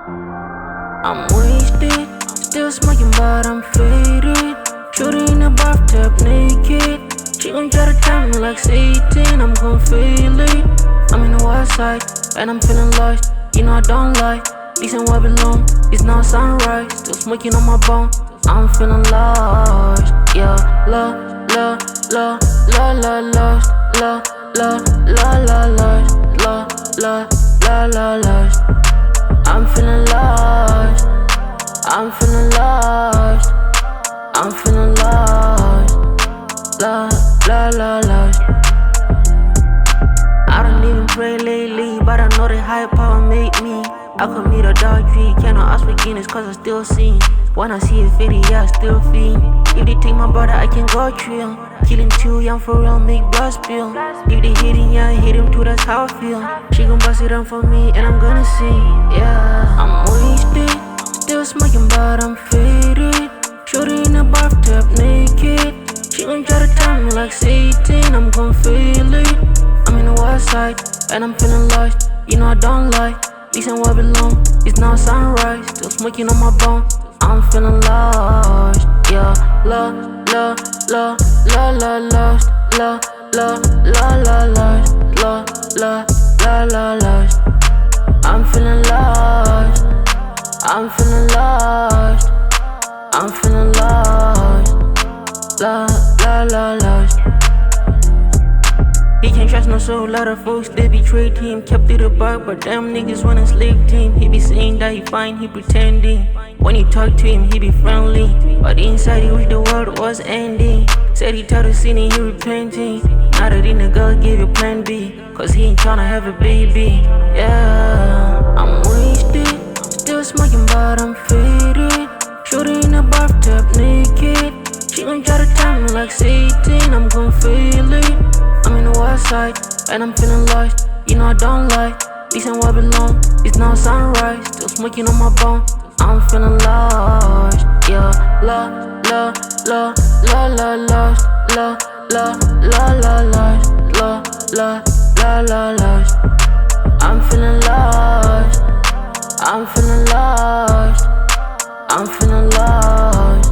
I'm wasted, still smoking but I'm faded. Shooting in the bathtub naked. She gon' try to tell me like Satan, I'm gon' fail it. I'm in the wild side, and I'm feeling lost. You know I don't lie, listen where I belong. It's now sunrise, still smoking on my bone. I'm feeling lost, yeah. Lost, lost, lost, lost, lost, lost, lost, lost. I'm feeling lost, I'm feeling lost, I'm feeling lost, lost. I don't even pray lately, but I know that higher power made me. I could meet a dark tree, cannot ask for Guinness cause I still see. When I see it faded, yeah, I still feel. If they take my brother, I can go chill. Killing too young for real, make blood spill. If they hit him, yeah, I hit him too, that's how I feel. She gon' bust it down for me, and I'm gonna see, yeah. I'm wasted, still smoking, but I'm faded. Shooting in the bathtub naked. She gon' try to tell me like Satan, I'm gon' fail it. I'm in the wild side, and I'm feeling lost. You know I don't lie, listen where I belong. It's now sunrise, still smoking on my bone. I'm feeling lost, yeah. Lost, lost, lost, lost, lost, lost. I'm feeling lost, I'm feeling lost, I'm feeling lost, lost. He can't trust no soul, lot of folks, they betrayed him. Kept it a buck, but damn niggas wanna slave team. He be saying that he fine, he pretending. When you talk to him, he be friendly, but inside he wish the world was ending. Said he tired of sinning, he repenting. Now that he nigga give you plan B, cause he ain't tryna have a baby, yeah. I'm wasted, still smoking but I'm faded. Shooting in the bathtub naked. She gon' try to tell me like Satan, I'm gon' fail it. I'm in the wild side, and I'm feeling lost. You know I don't lie, listen where I belong. It's now sunrise, still smoking on my bone. I'm feeling lost, yeah. Lost, lost, lost, lost, lost. I'm feeling lost, I'm feeling lost, I'm feeling lost,